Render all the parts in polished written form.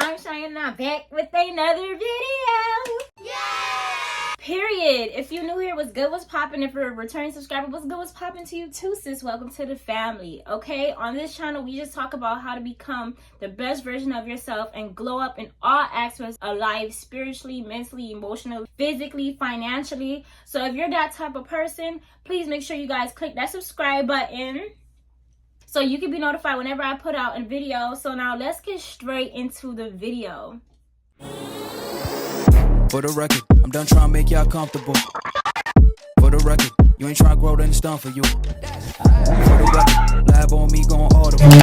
I'm Chyannpolynice back with another video. Yay! Period. If you're new here, what's good, what's popping? If you're a returning subscriber, what's good, what's popping to you too, sis? Welcome to the family. Okay, on this channel, we just talk about how to become the best version of yourself and glow up in all aspects of life, spiritually, mentally, emotionally, physically, financially. So if you're that type of person, please make sure you guys click that subscribe button so you can be notified whenever I put out a video. So now let's get straight into the video. For the record, I'm done trying to make y'all comfortable. For the record, you ain't trying to grow, then it's done for you. For the record, lab on me going audible.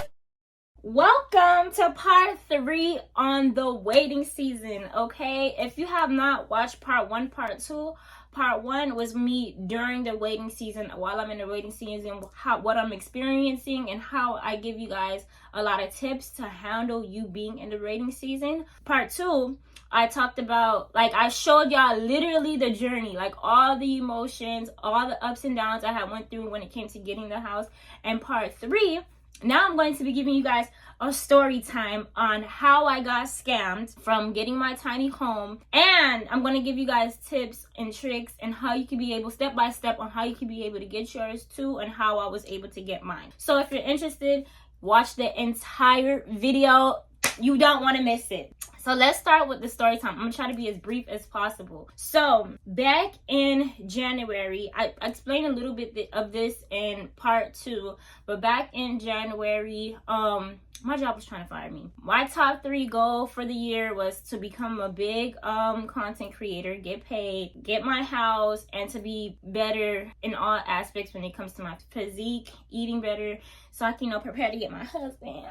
Welcome to part 3 on the waiting season, okay? If you have not watched part 1, part 2, part 1 was me during the waiting season, while I'm in the waiting season, what I'm experiencing and how I give you guys a lot of tips to handle you being in the waiting season. Part 2, I talked about, like, I showed y'all literally the journey, like all the emotions, all the ups and downs I had went through when it came to getting the house. And part 3, now I'm going to be giving you guys a story time on how I got scammed from getting my tiny home. And I'm going to give you guys tips and tricks and how you can be able, step by step, on how you can be able to get yours too, and how I was able to get mine. So if you're interested, watch the entire video. You don't want to miss it. So let's start with the story time. I'm going to try to be as brief as possible. So back in January, I explained a little bit of this in part 2, but back in January, my job was trying to fire me. My top 3 goal for the year was to become a big content creator, get paid, get my house, and to be better in all aspects when it comes to my physique, eating better, so I can, prepare to get my husband.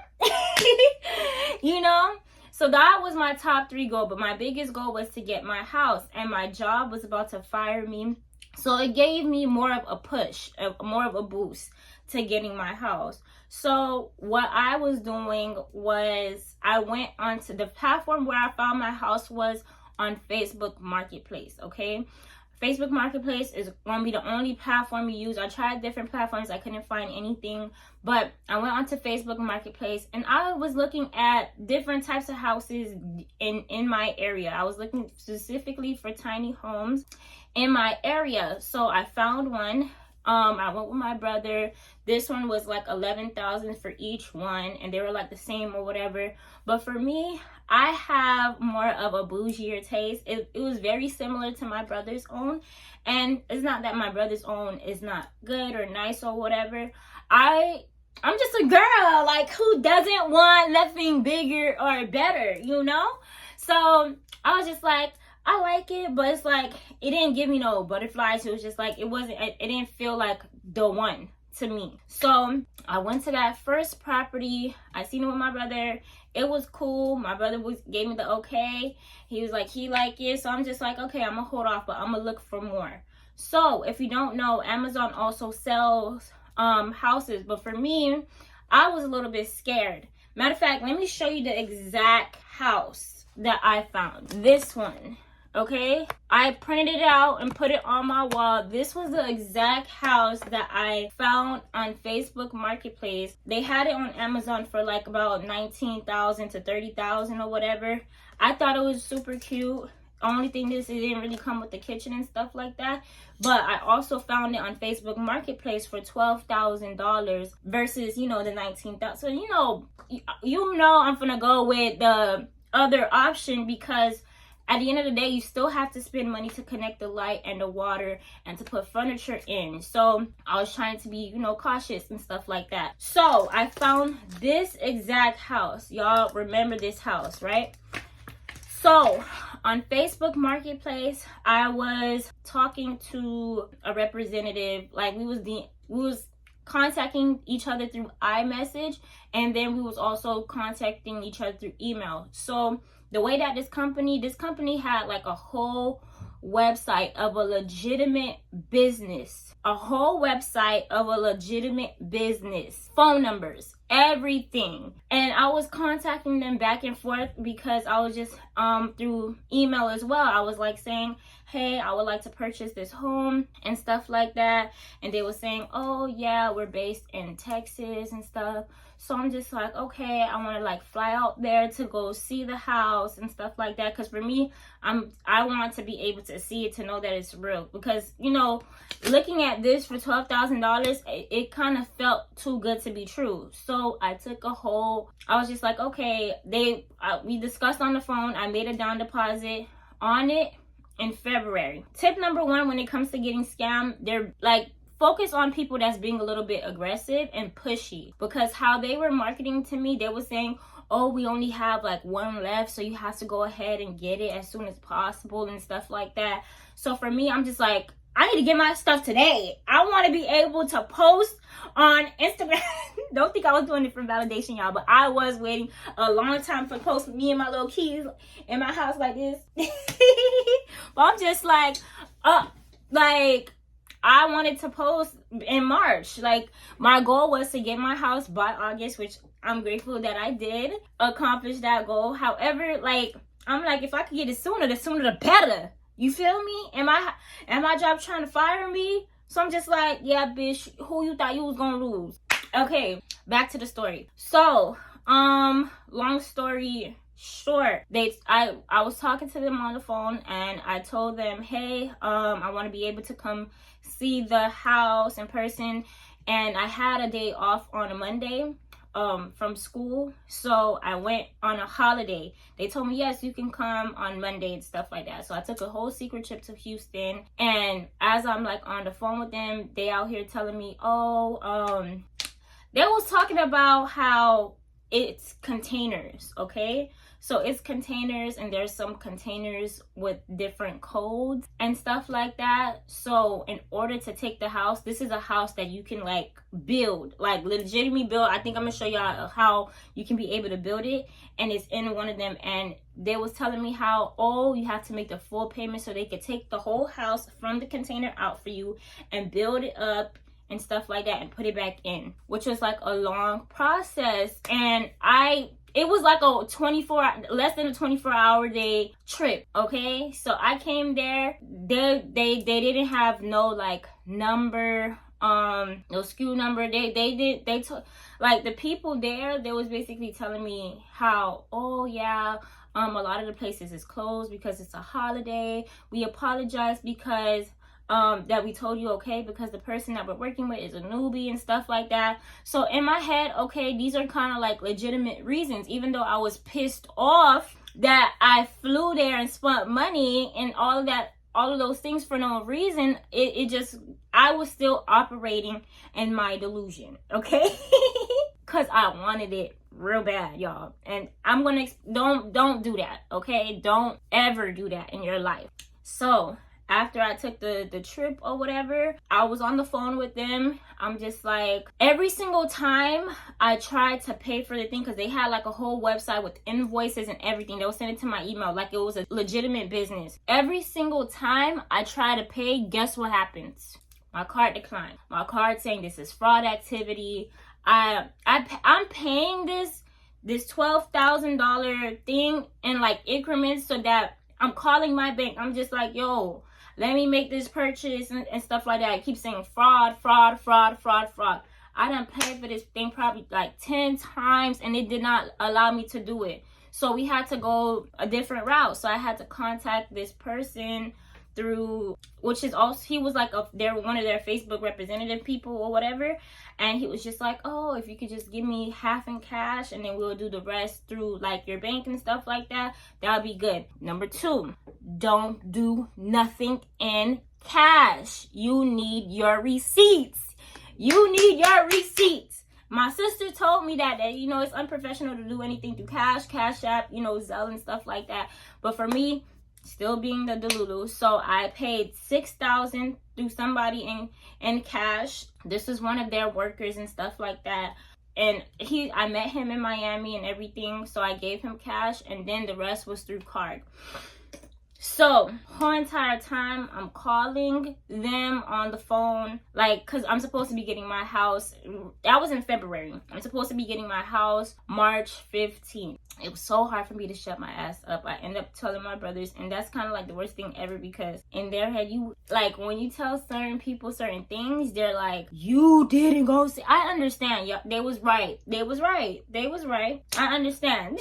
So that was my top 3 goal, but my biggest goal was to get my house, and my job was about to fire me. So it gave me more of a push, more of a boost to getting my house. So what I was doing was I went onto the platform where I found my house was on Facebook Marketplace, okay? Facebook Marketplace is going to be the only platform you use. I tried different platforms. I couldn't find anything. But I went onto Facebook Marketplace and I was looking at different types of houses in my area. I was looking specifically for tiny homes in my area. So I found one. I went with my brother. This one was like $11,000 for each one, and they were like the same or whatever. But for me, I have more of a bougier taste. It was very similar to my brother's own, and it's not that my brother's own is not good or nice or whatever. I'm just a girl, like, who doesn't want nothing bigger or better, So I was just like, I like it, but it's like, it didn't give me no butterflies. It was just like, it didn't feel like the one to me. So I went to that first property. I seen it with my brother. It was cool. My brother gave me the okay. He was like, he liked it. So I'm just like, okay, I'm gonna hold off, but I'm gonna look for more. So if you don't know, Amazon also sells houses, but for me, I was a little bit scared. Matter of fact, let me show you the exact house that I found. This one. Okay, I printed it out and put it on my wall. This was the exact house that I found on Facebook Marketplace. They had it on Amazon for like about $19,000 to $30,000 or whatever. I thought it was super cute. Only thing is, it didn't really come with the kitchen and stuff like that. But I also found it on Facebook Marketplace for $12,000 versus, the $19,000. So, I'm gonna go with the other option, because at the end of the day, you still have to spend money to connect the light and the water and to put furniture in. So I was trying to be, cautious and stuff like that. So I found this exact house. Y'all remember this house, right? So on Facebook Marketplace, I was talking to a representative. Like, we was contacting each other through iMessage, and then we was also contacting each other through email. So the way that this company had like a whole website of a legitimate business, phone numbers, everything. And I was contacting them back and forth because I was just through email as well. I was like saying, hey, I would like to purchase this home and stuff like that. And they were saying, oh yeah, we're based in Texas and stuff. So I'm just like, okay, I want to like fly out there to go see the house and stuff like that. Because for me, I want to be able to see it, to know that it's real. Because, you know, looking at this for $12,000, it kind of felt too good to be true. So I took I was just like, okay, we discussed on the phone. I made a down deposit on it in February. Tip number one, when it comes to getting scammed, they're like, focus on people that's being a little bit aggressive and pushy. Because how they were marketing to me, they were saying, oh, we only have like one left, so you have to go ahead and get it as soon as possible and stuff like that. So for me, I'm just like, I need to get my stuff today. I want to be able to post on Instagram. Don't think I was doing it for validation, y'all, but I was waiting a long time for post me and my little kids in my house like this. But I'm just like, I wanted to post in March. Like, my goal was to get my house by August, which I'm grateful that I did accomplish that goal. However, like, I'm like, if I could get it sooner, the sooner the better. You feel me? And my job trying to fire me? So I'm just like, yeah, bitch, who you thought you was gonna lose? Okay, back to the story. So, long story short, I was talking to them on the phone, and I told them, hey, I want to be able to come see the house in person, and I had a day off on a Monday from school, so I went on a holiday. They told me, yes, you can come on Monday and stuff like that. So I took a whole secret trip to Houston, and as I'm like on the phone with them, they out here telling me, they was talking about how it's containers, okay? So it's containers, and there's some containers with different codes and stuff like that. So in order to take the house, this is a house that you can like build, like legitimately build. I think I'm gonna show y'all how you can be able to build it, and it's in one of them. And they was telling me how, you have to make the full payment so they could take the whole house from the container out for you and build it up and stuff like that and put it back in, which was like a long process. And it was like less than a 24-hour day trip, okay? So I came there. They didn't have no like number, no SKU number. They took, like, the people there, they was basically telling me how, a lot of the places is closed because it's a holiday. We apologize because that we told you, okay, because the person that we're working with is a newbie and stuff like that. So in my head, okay, these are kind of like legitimate reasons, even though I was pissed off that I flew there and spent money and all of those things for no reason. I was still operating in my delusion, okay? Because I wanted it real bad, y'all. And I'm gonna, don't do that, okay? Don't ever do that in your life. So after I took the trip or whatever, I was on the phone with them. I'm just like, every single time I tried to pay for the thing, because they had like a whole website with invoices and everything. They would send it to my email like it was a legitimate business. Every single time I try to pay, guess what happens? My card declined. My card saying this is fraud activity. I'm paying this $12,000 thing in like increments, so that I'm calling my bank. I'm just like, yo, let me make this purchase and stuff like that. I keep saying fraud. I done paid for this thing probably like 10 times, and it did not allow me to do it. So we had to go a different route. So I had to contact this person through, which is also, he was like they're one of their Facebook representative people or whatever. And he was just like, oh, if you could just give me half in cash, and then we'll do the rest through like your bank and stuff like that, that'll be good. Number 2, don't do nothing in cash. You need your receipts. My sister told me that it's unprofessional to do anything through cash app, Zelle and stuff like that. But for me, still being the Delulu, so I paid $6,000 through somebody in cash. This was one of their workers and stuff like that. And I met him in Miami and everything, so I gave him cash, and then the rest was through card. So whole entire time I'm calling them on the phone, like, cause I'm supposed to be getting my house. That was in February. I'm supposed to be getting my house March 15th. It was so hard for me to shut my ass up. I end up telling my brothers, and that's kind of like the worst thing ever, because in their head, you, like, when you tell certain people certain things, they're like, you didn't go see. I understand. Yeah, they was right. They was right. They was right. I understand.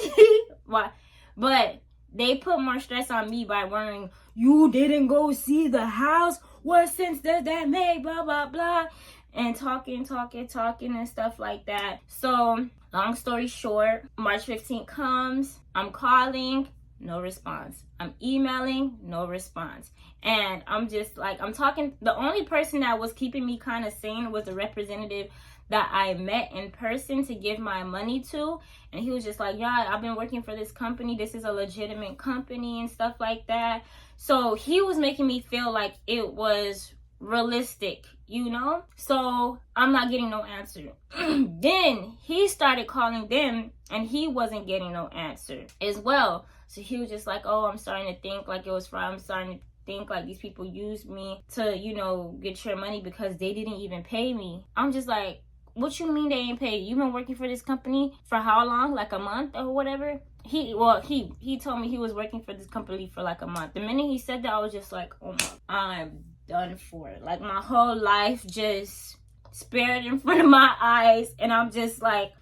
Why? But they put more stress on me by worrying, you didn't go see the house? What sense does that make? Blah, blah, blah. And talking and stuff like that. So, long story short, March 15th comes. I'm calling, no response. I'm emailing, no response. And I'm just like, I'm talking. The only person that was keeping me kind of sane was the representative that I met in person to give my money to. And he was just like, yeah, I've been working for this company. This is a legitimate company and stuff like that. So he was making me feel like it was realistic, you know? So I'm not getting no answer. Then he started calling them and he wasn't getting no answer as well. So he was just like, oh, I'm starting to think like it was fraud. I'm starting to think like these people used me to, you know, get your money because they didn't even pay me. I'm just like, what you mean they ain't paid? You've been working for this company for how long? Like a month or whatever? He told me he was working for this company for like a month. The minute he said that, I was just like, oh my, I'm done for. Like, my whole life just spared in front of my eyes, and I'm just like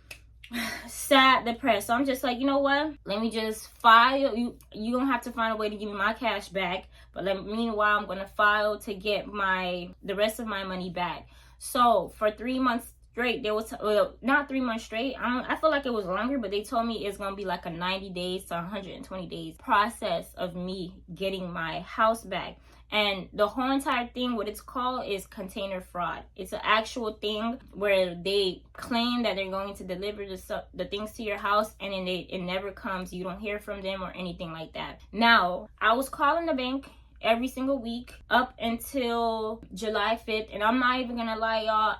sad, depressed. So I'm just like, you know what? Let me just file. You don't have to find a way to give me my cash back, but meanwhile, I'm gonna file to get the rest of my money back. So for 3 months straight, there was, well, not 3 months straight, I feel like it was longer, but they told me it's gonna be like a 90 days to 120 days process of me getting my house back. And the whole entire thing, what it's called is container fraud. It's an actual thing where they claim that they're going to deliver the things to your house, and then it never comes. You don't hear from them or anything like that. Now, I was calling the bank every single week up until July 5th, and I'm not even gonna lie, y'all,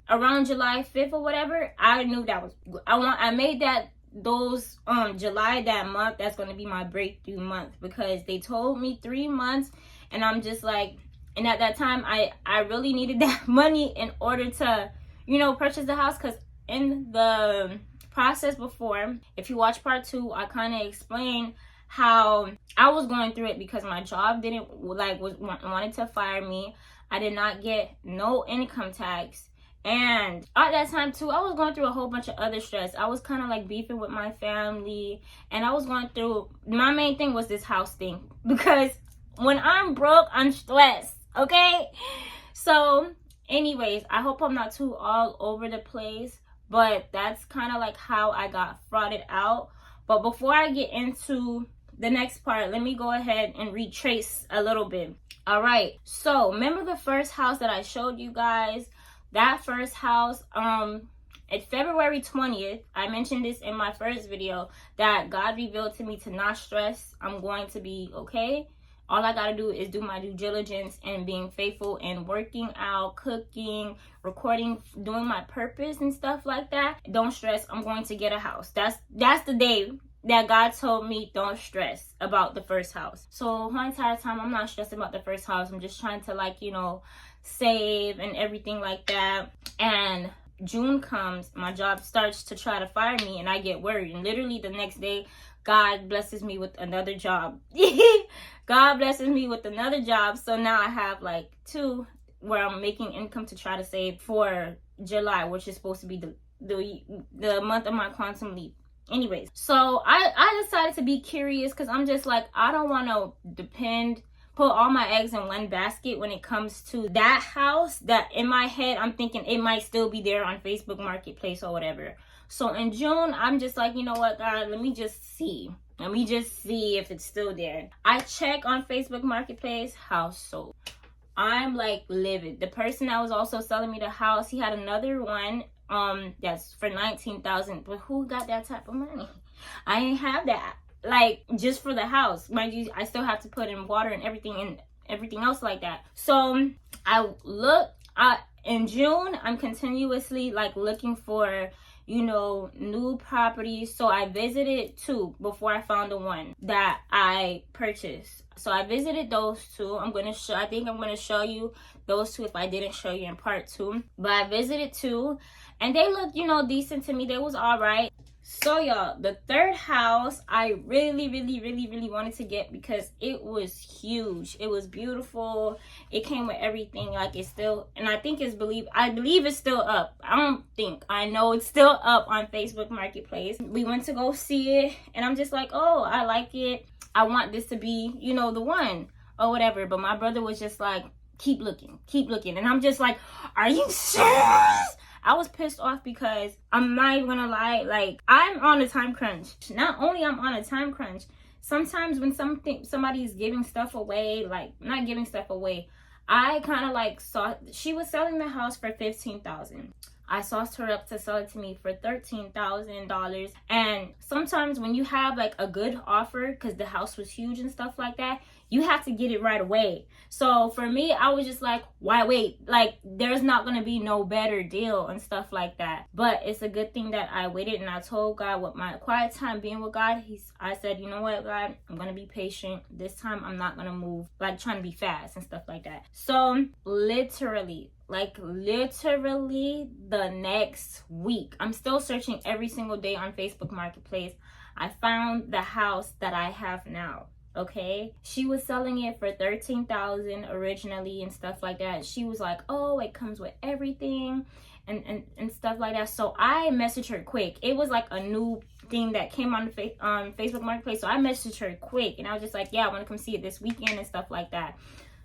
around July 5th or whatever, I knew that was, I made that those July, that month, that's gonna be my breakthrough month, because they told me 3 months, and I'm just like, and at that time I really needed that money in order to, you know, purchase the house, because in the process before, if you watch part 2, I kind of explained how I was going through it because my job wanted to fire me. I did not get no income tax, and at that time too, I was going through a whole bunch of other stress. I was kind of like beefing with my family, and I was going through, my main thing was this house thing, because when I'm broke, I'm stressed, okay? So anyways, I hope I'm not too all over the place, but that's kind of like how I got frauded out. But before I get into the next part, let me go ahead and retrace a little bit. All right, so remember the first house that I showed you guys? That first house, at February 20th, I mentioned this in my first video, that God revealed to me to not stress. I'm going to be okay. All I gotta do is do my due diligence and being faithful and working out, cooking, recording, doing my purpose and stuff like that. Don't stress. I'm going to get a house. That's the day that God told me don't stress about the first house. So my entire time, I'm not stressed about the first house. I'm just trying to, like, you know, save and everything like that. And June comes, my job starts to try to fire me, and I get worried. And literally the next day, God blesses me with another job. God blesses me with another job. So now I have like 2 where I'm making income to try to save for July, which is supposed to be the month of my quantum leap. Anyways, so I decided to be curious, because I'm just like, I don't want to put all my eggs in one basket when it comes to that house, that in my head I'm thinking it might still be there on Facebook Marketplace or whatever. So in June, I'm just like, you know what, God, let me just see if it's still there. I check on Facebook Marketplace, house sold. I'm like livid. The person that was also selling me the house, he had another one that's for $19,000, but who got that type of money? I ain't have that, like, just for the house. Mind you, I still have to put in water and everything else like that. So I look in June, I'm continuously like looking for, you know, new properties. So I visited 2 before I found the one that I purchased. So I visited those 2. I think I'm gonna show you those 2 if I didn't show you in part 2. But I visited 2 and they looked, you know, decent to me. They was all right. So y'all, the third house I really wanted to get because it was huge. It was beautiful. It came with everything. Like, it's still, and I think I believe it's still up. I know it's still up on Facebook Marketplace. We went to go see it and I'm just like, oh, I like it. I want this to be, you know, the one or whatever. But my brother was just like, keep looking. And I'm just like, are you serious? I was pissed off because I'm not even gonna lie, like, I'm on a time crunch. Not only I'm on a time crunch, sometimes when somebody is giving stuff away, like, not giving stuff away, I kind of like saw she was selling the house for $15,000. I sauced her up to sell it to me for $13,000. And sometimes when you have like a good offer, because the house was huge and stuff like that, you have to get it right away. So for me, I was just like, why wait? Like, there's not gonna be no better deal and stuff like that. But it's a good thing that I waited, and I told God, with my quiet time being with God, I said, you know what, God, I'm gonna be patient. This time I'm not gonna move like trying to be fast and stuff like that. So literally the next week, I'm still searching every single day on Facebook Marketplace. I found the house that I have now. Okay, she was selling it for $13,000 originally and stuff like that. She was like, oh, it comes with everything and stuff like that. So I messaged her quick. It was like a new thing that came on the Facebook Marketplace. So I messaged her quick and I was just like, yeah, I want to come see it this weekend and stuff like that.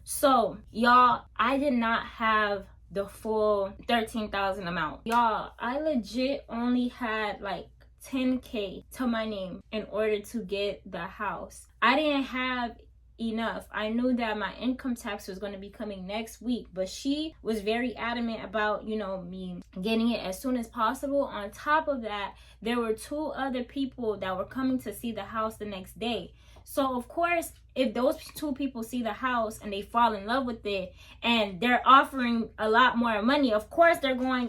So y'all, I did not have the full $13,000 amount. Y'all, I legit only had like $10K to my name in order to get the house. I didn't have enough. I knew that my income tax was going to be coming next week, but she was very adamant about, you know, me getting it as soon as possible. On top of that, there were 2 other people that were coming to see the house the next day. So of course, if those 2 people see the house and they fall in love with it and they're offering a lot more money, of course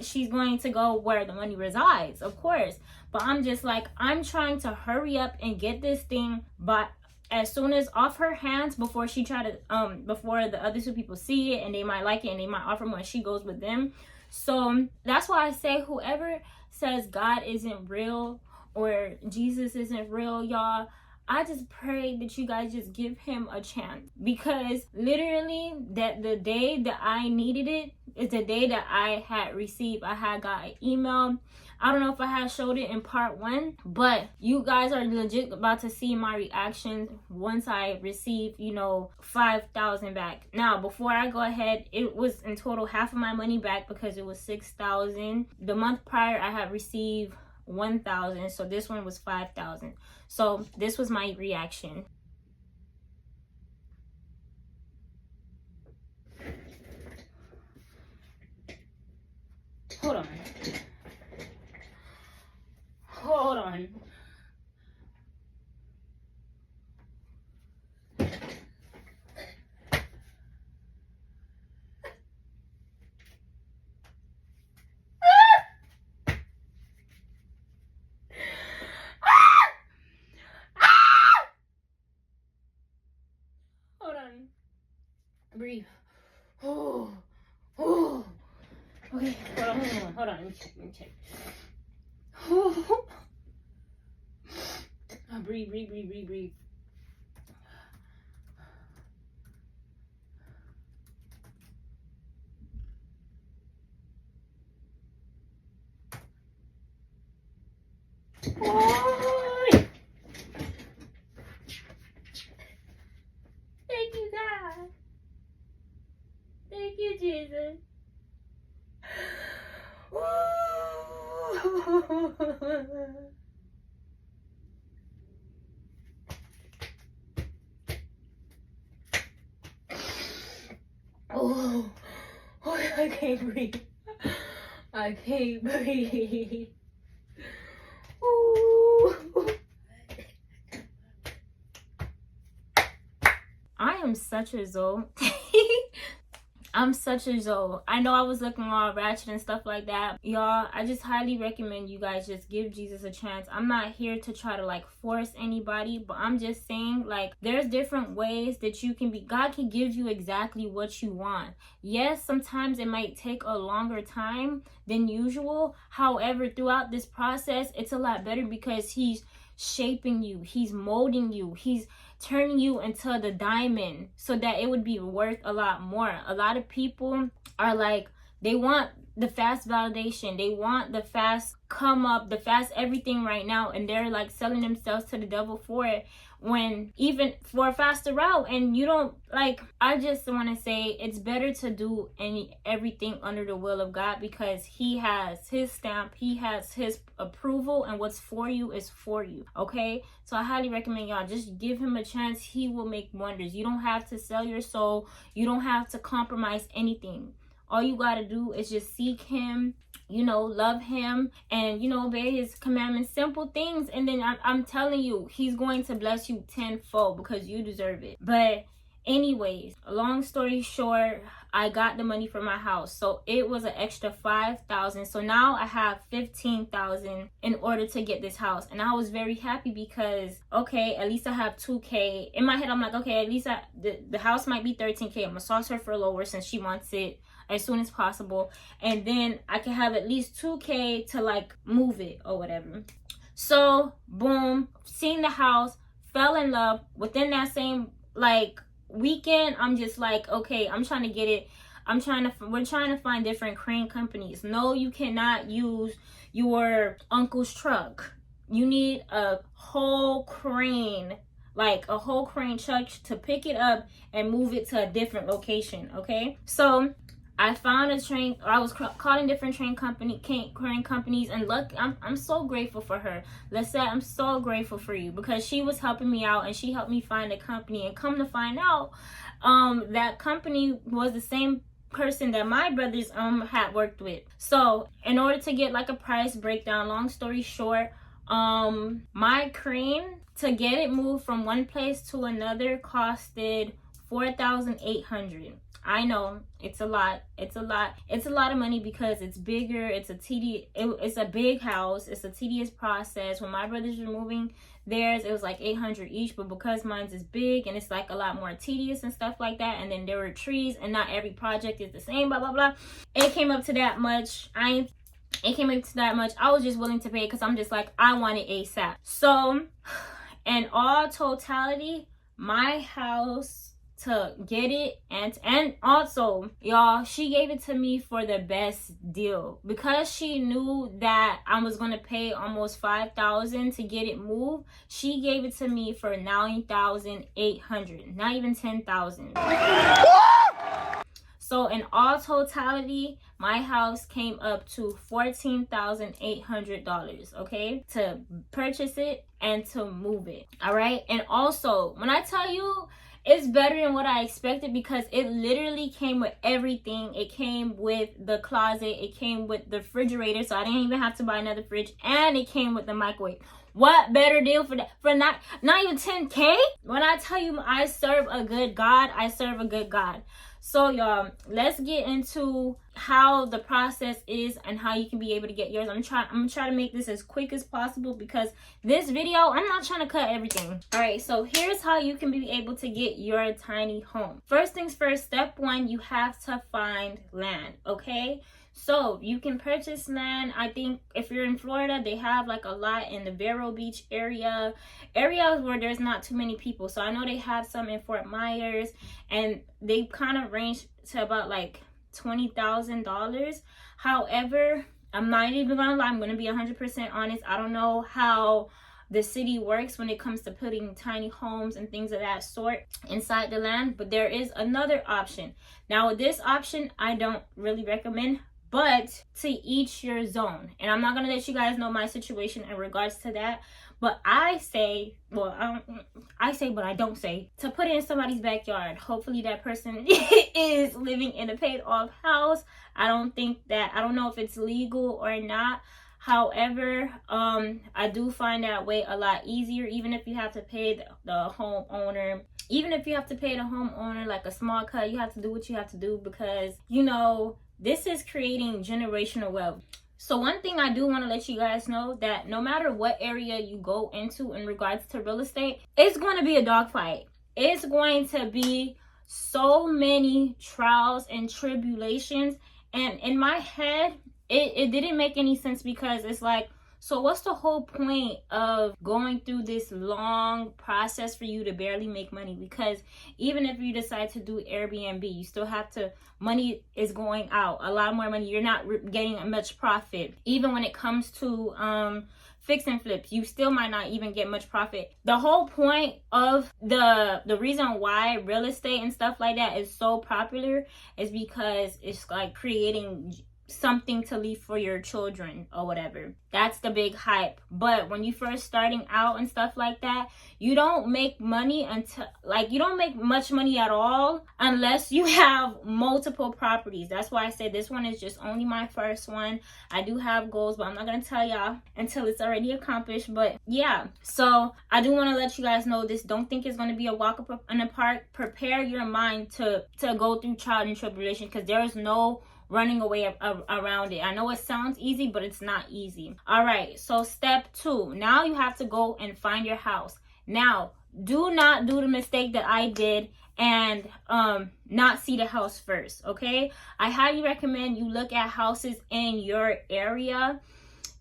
she's going to go where the money resides, of course. But I'm just like, I'm trying to hurry up and get this thing, but as soon as off her hands before before the other 2 people see it and they might like it and they might offer more and she goes with them. So that's why I say, whoever says God isn't real or Jesus isn't real, y'all, I just pray that you guys just give him a chance, because literally that the day that I needed it is the day that I had got an email. I don't know if I had showed it in part 1, but you guys are legit about to see my reaction once I receive, you know, $5,000 back. Now, before I go ahead, it was in total half of my money back because it was $6,000. The month prior, I had received $1,000, so this one was $5,000. So this was my reaction. Hold on. Breathe. Oh. Okay, hold on. Let me check. Oh. Breathe. Oh. Thank you, God. Thank you, Jesus. Oh, I can't breathe. I can't breathe. Ooh. I am such a Zoe. I'm such a Zoe. I know I was looking all ratchet and stuff like that. Y'all, I just highly recommend you guys just give Jesus a chance. I'm not here to try to like force anybody, but I'm just saying, like, there's different ways that you can be. God can give you exactly what you want. Yes, sometimes it might take a longer time than usual. However, throughout this process, it's a lot better because He's shaping you, He's molding you, He's turning you into the diamond so that it would be worth a lot more. A lot of people are like, they want the fast validation, they want the fast come up, the fast everything right now, and they're like selling themselves to the devil for it, when even for a faster route. And you don't, like, I just want to say it's better to do everything under the will of God, because He has His stamp, He has His approval, and what's for you is for you. Okay, so I highly recommend y'all just give Him a chance. He will make wonders. You don't have to sell your soul, you don't have to compromise anything. All you got to do is just seek Him, you know, love Him, and, you know, obey His commandments, simple things. And then I'm telling you, He's going to bless you tenfold because you deserve it. But anyways, long story short, I got the money for my house. So it was an extra $5,000. So now I have $15,000 in order to get this house. And I was very happy because, okay, at least I have $2K. In my head, I'm like, okay, at least the house might be $13K. I'm going to sauce her for lower since she wants it as soon as possible, and then I can have at least $2K to like move it or whatever. So boom, seen the house, fell in love within that same like weekend. I'm just like, okay, I'm trying to get it. We're trying to find different crane companies. No, you cannot use your uncle's truck. You need a whole crane, like a whole crane truck to pick it up and move it to a different location. Okay, so I found a train. I was calling different crane companies, and look, I'm so grateful for her. Let's say I'm so grateful for you, because she was helping me out and she helped me find a company. And come to find out, that company was the same person that my brothers had worked with. So in order to get like a price breakdown, long story short, my crane, to get it moved from one place to another, costed $4,800. I know it's a lot. It's a lot of money because it's bigger. It's a big house. It's a tedious process. When my brothers were moving theirs, it was like $800 each, but because mine's is big and it's like a lot more tedious and stuff like that, and then there were trees and not every project is the same, blah blah blah, it came up to that much. I was just willing to pay because I'm just like, I want it ASAP. So in all totality, my house, to get it, and also, y'all, she gave it to me for the best deal, because she knew that I was gonna pay almost $5,000 to get it moved. She gave it to me for $9,800, not even $10,000. So in all totality, my house came up to $14,800, okay, to purchase it and to move it. All right, and also, when I tell you it's better than what I expected, because it literally came with everything. It came with the closet, it came with the refrigerator, so I didn't even have to buy another fridge, and it came with the microwave. What better deal for that? For not even $10K? When I tell you I serve a good God, I serve a good God. So y'all, let's get into how the process is and how you can be able to get yours. I'm gonna try to make this as quick as possible, because this video, I'm not trying to cut everything. All right, so here's how you can be able to get your tiny home. First things first, step one, you have to find land, okay? So you can purchase land. I think if you're in Florida, they have like a lot in the Vero Beach areas where there's not too many people. So I know they have some in Fort Myers, and they kind of range to about like $20,000. However, I'm not even gonna lie, I'm gonna be 100% honest. I don't know how the city works when it comes to putting tiny homes and things of that sort inside the land, but there is another option. Now this option I don't really recommend, but to each your zone. And I'm not gonna let you guys know my situation in regards to that, but I say, well, I say, but I don't say, to put it in somebody's backyard. Hopefully that person is living in a paid off house. I don't know if it's legal or not. However, I do find that way a lot easier, even if you have to pay the homeowner even if you have to pay the homeowner like a small cut, you have to do what you have to do, because this is creating generational wealth. So one thing I do want to let you guys know, that no matter what area you go into in regards to real estate, it's going to be a dogfight. It's going to be so many trials and tribulations. And in my head, it didn't make any sense, because it's like, so what's the whole point of going through this long process for you to barely make money? Because even if you decide to do Airbnb, you still have to, money is going out, a lot more money. You're not getting much profit. Even when it comes to fix and flips, you still might not even get much profit. The whole point of the reason why real estate and stuff like that is so popular is because it's like creating something to leave for your children or whatever. That's the big hype. But when you first starting out and stuff like that, you don't make money until, like, you don't make much money at all unless you have multiple properties. That's why I said this one is just only my first one. I do have goals, but I'm not gonna tell y'all until it's already accomplished. But yeah, so I do want to let you guys know this. Don't think it's going to be a walk up in the park. Prepare your mind to go through trial and tribulation, because there is no running away around it. I know it sounds easy, but it's not easy. All right, so step 2. Now you have to go and find your house. Now, do not do the mistake that I did and not see the house first, okay? I highly recommend you look at houses in your area.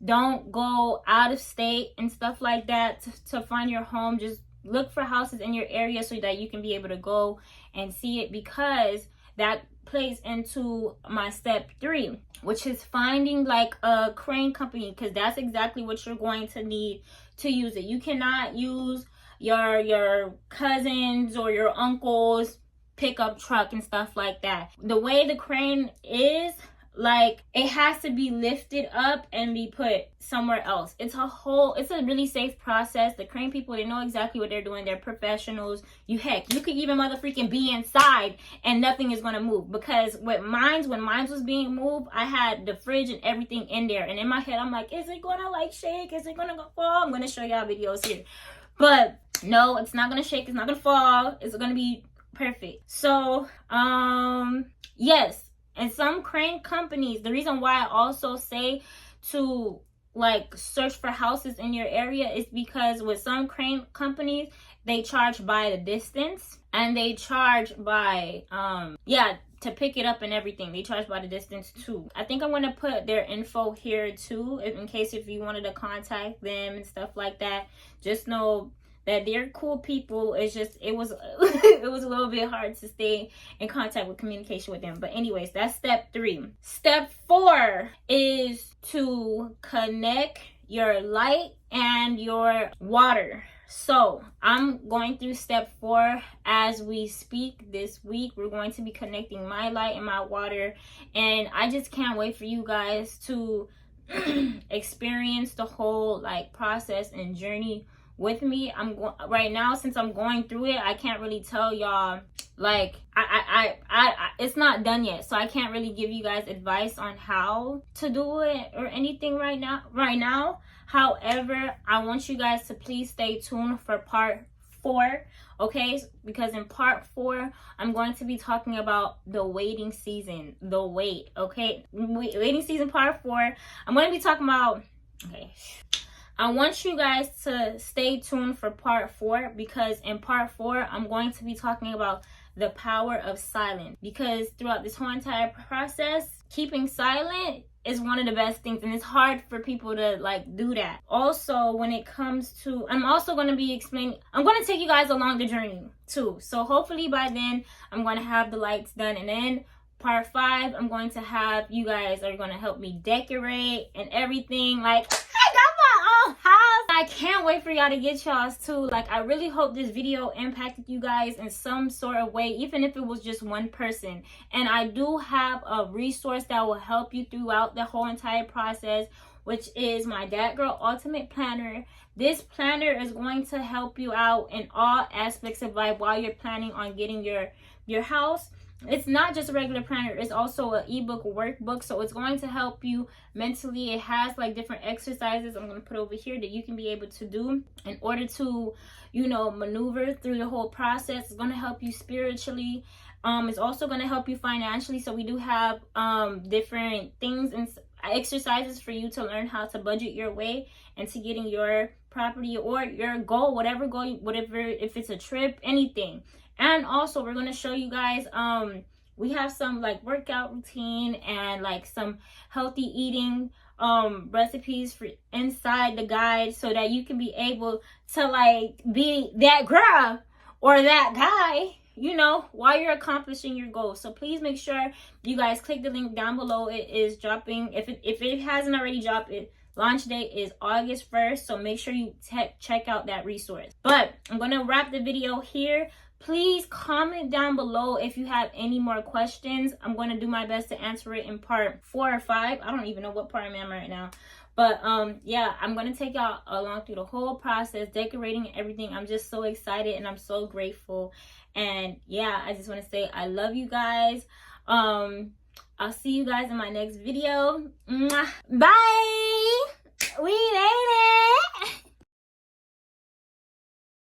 Don't go out of state and stuff like that to find your home. Just look for houses in your area so that you can be able to go and see it, because that plays into my step 3, which is finding like a crane company, because that's exactly what you're going to need to use it. You cannot use your cousins or your uncle's pickup truck and stuff like that. The way the crane is, like, it has to be lifted up and be put somewhere else. It's a really safe process. The crane people, they know exactly what they're doing. They're professionals. You could even motherfucking be inside and nothing is gonna move. Because when mine was being moved, I had the fridge and everything in there. And in my head, I'm like, is it gonna like shake? Is it gonna go fall? I'm gonna show y'all videos here. But no, it's not gonna shake. It's not gonna fall. It's gonna be perfect. So, yes. And some crane companies, the reason why I also say to like search for houses in your area is because with some crane companies, they charge by the distance, and they charge by to pick it up and everything. They charge by the distance too. I think I'm gonna put their info here too, in case if you wanted to contact them and stuff like that. Just know that they're cool people. It's just, it was it was a little bit hard to stay in contact with communication with them. But anyways, that's step 3. Step 4 is to connect your light and your water. So I'm going through step 4 as we speak. This week we're going to be connecting my light and my water, and I just can't wait for you guys to experience the whole like process and journey with me. Right now, since I'm going through it, I can't really tell y'all, like, I it's not done yet, so I can't really give you guys advice on how to do it or anything right now. However, I want you guys to please stay tuned for part 4, okay? Because in part 4, I'm going to be talking about the waiting season, okay? Waiting season part 4. I'm going to be talking about, okay, I want you guys to stay tuned for part 4, because in part 4, I'm going to be talking about the power of silence. Because throughout this whole entire process, keeping silent is one of the best things, and it's hard for people to like do that. Also, when it comes to, I'm also going to be explaining, I'm going to take you guys along the journey too. So hopefully by then, I'm going to have the lights done, and then part 5, I'm going to have you guys are going to help me decorate and everything. Like, I got my own house. I can't wait for y'all to get y'all's too. Like, I really hope this video impacted you guys in some sort of way, even if it was just one person. And I do have a resource that will help you throughout the whole entire process, which is my Dad Girl Ultimate Planner. This planner is going to help you out in all aspects of life while you're planning on getting your house. it's not just a regular planner, it's also an ebook workbook. So it's going to help you mentally. It has like different exercises I'm going to put over here that you can be able to do in order to, you know, maneuver through the whole process. It's going to help you spiritually. It's also going to help you financially. So we do have different things and exercises for you to learn how to budget your way into getting your property or your goal, whatever goal, whatever, if it's a trip, anything. And also we're going to show you guys we have some like workout routine and like some healthy eating recipes for inside the guide, so that you can be able to like be that girl or that guy, you know, while you're accomplishing your goals. So please make sure you guys click the link down below. It is dropping, if it hasn't already dropped, it launch date is August 1st, so make sure you check out that resource. But I'm gonna wrap the video here. Please comment down below if you have any more questions. I'm going to do my best to answer it in part 4 or 5. I don't even know what part I'm in right now. But yeah, I'm going to take y'all along through the whole process, decorating everything. I'm just so excited and I'm so grateful. And yeah, I just want to say I love you guys. I'll see you guys in my next video. Mwah. Bye. We made it.